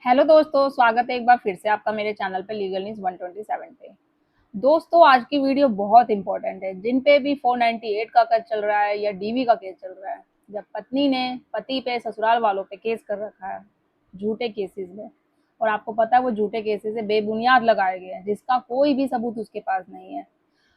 Hello दोस्तों, स्वागत है एक बार फिर से आपका मेरे चैनल पे लीगल न्यूज 127 पे। दोस्तों, आज की वीडियो बहुत इंपॉर्टेंट है। जिन पे भी 498 का केस चल रहा है या डीवी का केस चल रहा है, जब पत्नी ने पति पे ससुराल वालों पे केस कर रखा है झूठे केसेस में, और आपको पता है वो झूठे केसेस से बेबुनियाद लगाए गए हैं जिसका कोई भी सबूत उसके पास नहीं है।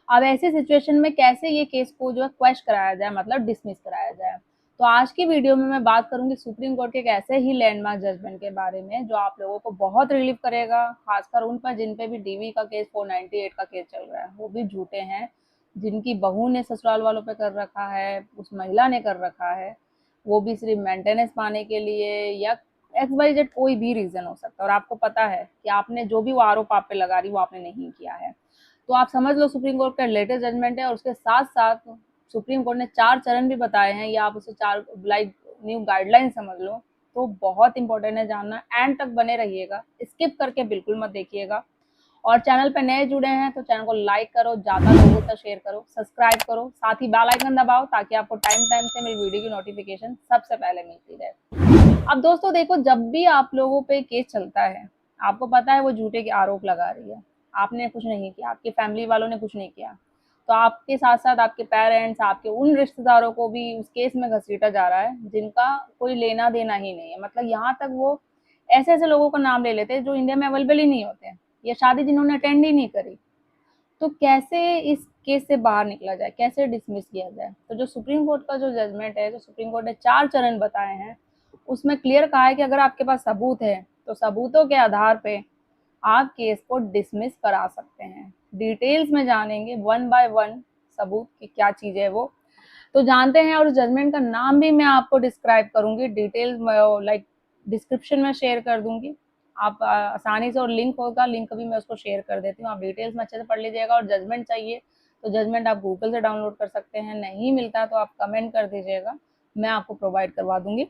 अब ऐसी सिचुएशन में कैसे ये केस को जो है क्वेश कराया जाए, मतलब डिसमिस कराया जाए। तो आज की वीडियो में मैं बात करूंगी सुप्रीम कोर्ट के एक ऐसे ही लैंडमार्क जजमेंट के बारे में जो आप लोगों को बहुत रिलीफ करेगा, खासकर उन पर जिन पे भी डीवी का केस 498 का केस चल रहा है, वो भी झूठे हैं, जिनकी बहू ने ससुराल वालों पे कर रखा है, उस महिला ने कर रखा है, वो भी सिर्फ मेंटेनेंस पाने के लिए या एक्स वाई जेड कोई भी रीजन हो सकता है। और आपको पता है कि आपने जो भी वो आरोप आप पे लगा रही वो आपने नहीं किया है। तो आप समझ लो सुप्रीम कोर्ट का लेटेस्ट जजमेंट है, और उसके साथ साथ सुप्रीम कोर्ट ने 4 चरण भी बताए हैं, या आप उसे 4 लाइक न्यू गाइडलाइन समझ लो। तो बहुत इंपॉर्टेंट है जानना, एंड तक बने रहिएगा, स्किप करके बिल्कुल मत देखिएगा। और चैनल पे नए जुड़े हैं तो चैनल को लाइक करो, ज़्यादा लोगों तक शेयर करो, सब्सक्राइब करो, साथ ही बेल आइकन दबाओ ताकि आपको टाइम टाइम से मेरी वीडियो की नोटिफिकेशन सबसे पहले मिलती रहे। अब दोस्तों देखो, जब भी आप लोगों पे केस चलता है, आपको पता है वो झूठे के आरोप लगा रही है, आपने कुछ नहीं किया, आपके फैमिली वालों ने कुछ नहीं किया, तो आपके साथ साथ आपके पेरेंट्स, आपके उन रिश्तेदारों को भी उस केस में घसीटा जा रहा है जिनका कोई लेना देना ही नहीं है। मतलब यहाँ तक वो ऐसे ऐसे लोगों का नाम ले लेते हैं जो इंडिया में अवेलेबल ही नहीं होते, या शादी जिन्होंने अटेंड ही नहीं करी। तो कैसे इस केस से बाहर निकला जाए, कैसे डिसमिस किया जाए? तो जो सुप्रीम कोर्ट का जो जजमेंट है, जो सुप्रीम कोर्ट ने 4 चरण बताए हैं, उसमें क्लियर कहा है कि अगर आपके पास सबूत है तो सबूतों के आधार पे आप केस को डिसमिस करा सकते हैं। डिटेल्स में जानेंगे वन बाय वन सबूत की क्या चीज है वो, तो जानते हैं। और जजमेंट का नाम भी मैं आपको डिस्क्राइब करूंगी, डिटेल्स लाइक डिस्क्रिप्शन में शेयर कर दूंगी, आप आसानी से, और लिंक होगा, लिंक भी मैं उसको शेयर कर देती हूँ, आप डिटेल्स में अच्छे से पढ़ लीजिएगा। और जजमेंट चाहिए तो जजमेंट आप गूगल से डाउनलोड कर सकते हैं, नहीं मिलता तो आप कमेंट कर दीजिएगा, मैं आपको प्रोवाइड करवा दूंगी।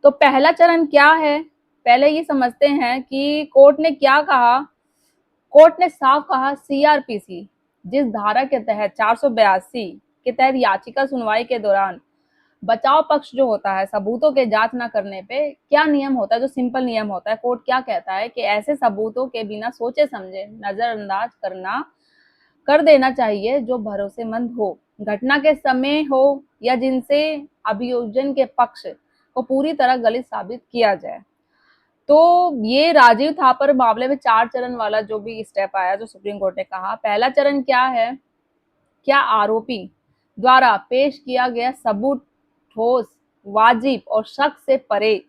तो पहला चरण क्या है, पहले ये समझते हैं कि कोर्ट ने क्या कहा। कोर्ट ने साफ कहा, सीआरपीसी जिस धारा के तहत 482 के तहत याचिका सुनवाई के दौरान बचाव पक्ष जो होता है सबूतों के जांच ना करने पे क्या नियम होता है, जो सिंपल नियम होता है, कोर्ट क्या कहता है कि ऐसे सबूतों के बिना सोचे समझे नजरअंदाज करना कर देना चाहिए जो भरोसेमंद हो, घटना के समय हो या जिनसे अभियोजन के पक्ष को पूरी तरह गलत साबित किया जाए। तो ये राजीव थापर मामले में 4 चरण वाला जो भी स्टेप आया, जो सुप्रीम कोर्ट ने कहा, पहला चरण क्या है, क्या आरोपी द्वारा पेश किया गया सबूत ठोस, वाजिब और शक से परे,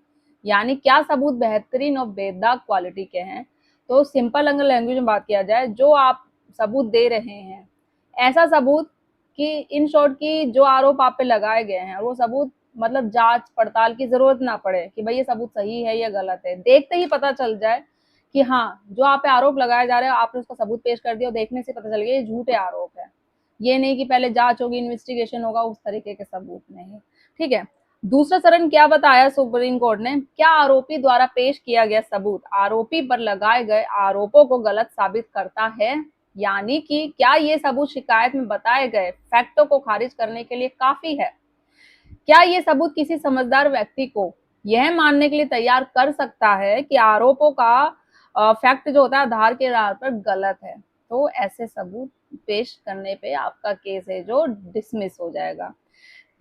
यानी क्या सबूत बेहतरीन और बेदाग क्वालिटी के हैं। तो सिंपल अगर लैंग्वेज में बात किया जाए, जो आप सबूत दे रहे हैं, ऐसा सबूत कि इन शॉर्ट की जो आरोप आप पे लगाए गए हैं वो सबूत, मतलब जांच पड़ताल की जरूरत ना पड़े कि भाई ये सबूत सही है या गलत है, देखते ही पता चल जाए कि हाँ, जो आप पे आरोप लगाए जा रहे हैं आपने उसका सबूत पेश कर दिया और देखने से पता चल गया ये झूठे आरोप है। ये नहीं कि पहले जांच होगी, इन्वेस्टिगेशन होगा, उस तरीके के सबूत नहीं। ठीक है। दूसरा चरण क्या बताया सुप्रीम कोर्ट ने, क्या आरोपी द्वारा पेश किया गया सबूत आरोपी पर लगाए गए आरोपों को गलत साबित करता है, यानी कि क्या ये सबूत शिकायत में बताए गए फैक्टों को खारिज करने के लिए काफी है। क्या ये सबूत किसी समझदार व्यक्ति को यह मानने के लिए तैयार कर सकता है कि आरोपों का फैक्ट जो होता है आधार के आधार पर गलत है। तो ऐसे सबूत पेश करने पे आपका केस है जो डिसमिस हो जाएगा।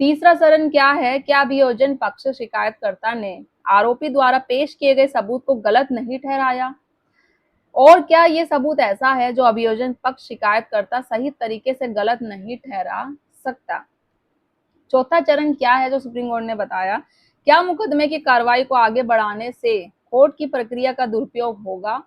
तीसरा चरण क्या है, क्या अभियोजन पक्ष शिकायतकर्ता ने आरोपी द्वारा पेश किए गए सबूत को गलत नहीं ठहराया, और क्या ये सबूत ऐसा है जो अभियोजन पक्ष शिकायतकर्ता सही तरीके से गलत नहीं ठहरा सकता। चौथा चरण क्या है जो सुप्रीम कोर्ट ने बताया, क्या मुकदमे की कार्रवाई को आगे बढ़ाने से कोर्ट की प्रक्रिया का दुरुपयोग होगा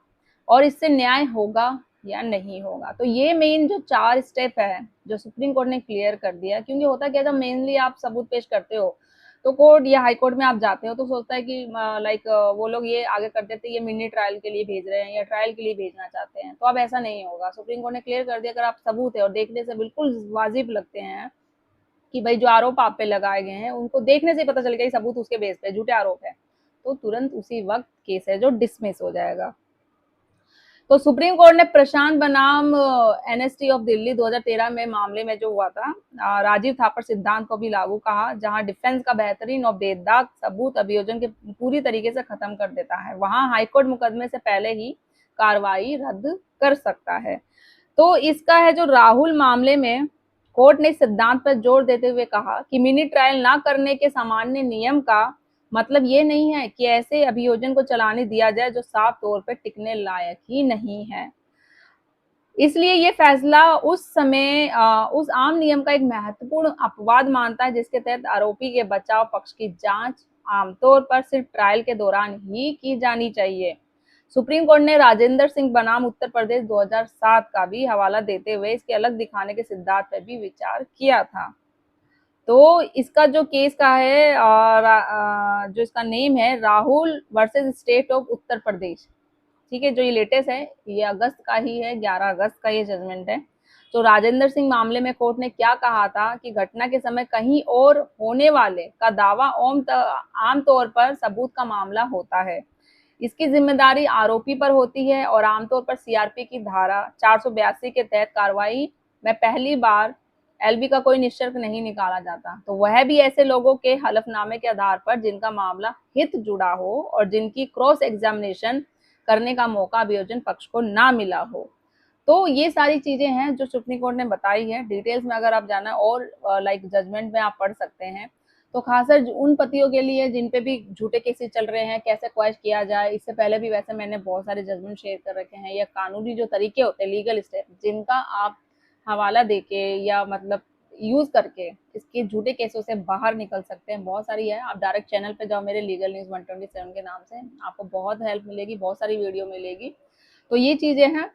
और इससे न्याय होगा या नहीं होगा। तो ये मेन जो 4 स्टेप है जो सुप्रीम कोर्ट ने क्लियर कर दिया, क्योंकि होता क्या, जब मेनली आप सबूत पेश करते हो तो कोर्ट या हाई कोर्ट में आप जाते हो तो सोचता है कि लाइक वो लोग ये आगे कर देते, ये मिनी ट्रायल के लिए भेज रहे हैं या ट्रायल के लिए भेजना चाहते हैं। तो अब ऐसा नहीं होगा, सुप्रीम कोर्ट ने क्लियर कर दिया, अगर आप सबूत है और देखने से बिल्कुल वाजिब लगते हैं कि भाई जो आरोप आप पे लगाए गए हैं उनको देखने से ही पता चल गया सबूत उसके बेस पे झूठे आरोप है, तो तुरंत उसी वक्त केस है जो डिसमिस हो जाएगा। तो सुप्रीम कोर्ट ने प्रशांत बनाम एनएसटी ऑफ दिल्ली 2013 में मामले में जो हुआ था, राजीव थापर सिद्धांत को भी लागू कहा, जहां डिफेंस का बेहतरीन और बेदाग सबूत अभियोजन के पूरी तरीके से खत्म कर देता है, वहां हाईकोर्ट मुकदमे से पहले ही कार्रवाई रद्द कर सकता है। तो इसका है जो राहुल मामले में कोर्ट ने सिद्धांत पर जोर देते हुए कहा कि मिनी ट्रायल ना करने के सामान्य नियम का मतलब ये नहीं है कि ऐसे अभियोजन को चलाने दिया जाए जो साफ तौर पर टिकने लायक ही नहीं है। इसलिए ये फैसला उस समय उस आम नियम का एक महत्वपूर्ण अपवाद मानता है जिसके तहत आरोपी के बचाव पक्ष की जांच आमतौर पर सिर्फ ट्रायल के दौरान ही की जानी चाहिए। सुप्रीम कोर्ट ने राजेंद्र सिंह बनाम उत्तर प्रदेश 2007 का भी हवाला देते हुए इसके अलग दिखाने के सिद्धांत पर भी विचार किया था। तो इसका जो केस का है जो इसका नेम है Rahul versus state of Uttar Pradesh, ठीक है, जो ये लेटेस्ट है, ये अगस्त का ही है, 11 अगस्त का ये जजमेंट है। तो राजेंद्र सिंह मामले में कोर्ट ने क्या कहा था कि घटना के समय कहीं और होने वाले का दावा आमतौर पर सबूत का मामला होता है, इसकी जिम्मेदारी आरोपी पर होती है और आमतौर पर सीआरपी की धारा 482 के तहत कार्रवाई में पहली बार एलबी का कोई निश्चय नहीं निकाला जाता, तो वह भी ऐसे लोगों के हलफनामे के आधार पर जिनका मामला हित जुड़ा हो और जिनकी क्रॉस एग्जामिनेशन करने का मौका अभियोजन पक्ष को ना मिला हो। तो ये सारी चीजें हैं जो सुप्रीम कोर्ट ने बताई है। डिटेल्स में अगर आप जाना और लाइक जजमेंट में आप पढ़ सकते हैं। तो खासकर उन पतियों के लिए जिन पे भी झूठे केसेस चल रहे हैं, कैसे क्वेश किया जाए, इससे पहले भी वैसे मैंने बहुत सारे जजमेंट शेयर कर रखे हैं, या कानूनी जो तरीके होते हैं, लीगल स्टेप जिनका आप हवाला देके या मतलब यूज करके इसके झूठे केसों से बाहर निकल सकते हैं, बहुत सारी है। आप डायरेक्ट चैनल पे जाओ, मेरे लीगल न्यूज 127 के नाम से, आपको बहुत हेल्प मिलेगी, बहुत सारी वीडियो मिलेगी। तो ये चीजें हैं।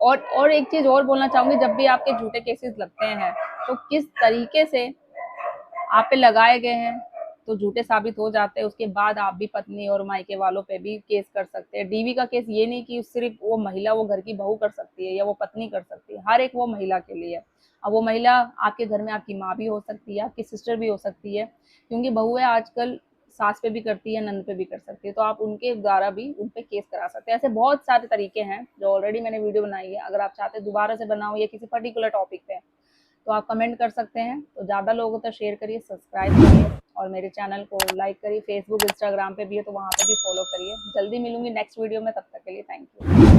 और एक चीज और बोलना चाहूंगी, जब भी आपके झूठे केसेस लगते हैं तो किस तरीके से आप पे लगाए गए हैं तो झूठे साबित हो जाते हैं, उसके बाद आप भी पत्नी और मायके वालों पे भी केस कर सकते हैं। डीवी का केस ये नहीं कि सिर्फ वो महिला, वो घर की बहू कर सकती है या वो पत्नी कर सकती है, हर एक वो महिला के लिए। अब वो महिला आपके घर में आपकी माँ भी हो सकती है, आपकी सिस्टर भी हो सकती है, क्योंकि बहुएं आजकल सास पे भी करती है, नंद पे भी कर सकती है, तो आप उनके द्वारा भी उन पे केस करा सकते हैं। ऐसे बहुत सारे तरीके हैं जो ऑलरेडी मैंने वीडियो बनाई है। अगर आप चाहते हैं दोबारा से बनाओ या किसी पर्टिकुलर टॉपिक पे, तो आप कमेंट कर सकते हैं। तो ज़्यादा लोगों तक शेयर करिए, सब्सक्राइब करिए और मेरे चैनल को लाइक करिए। फेसबुक इंस्टाग्राम पे भी है तो वहाँ पे भी फॉलो करिए। जल्दी मिलूंगी नेक्स्ट वीडियो में, तब तक के लिए थैंक यू।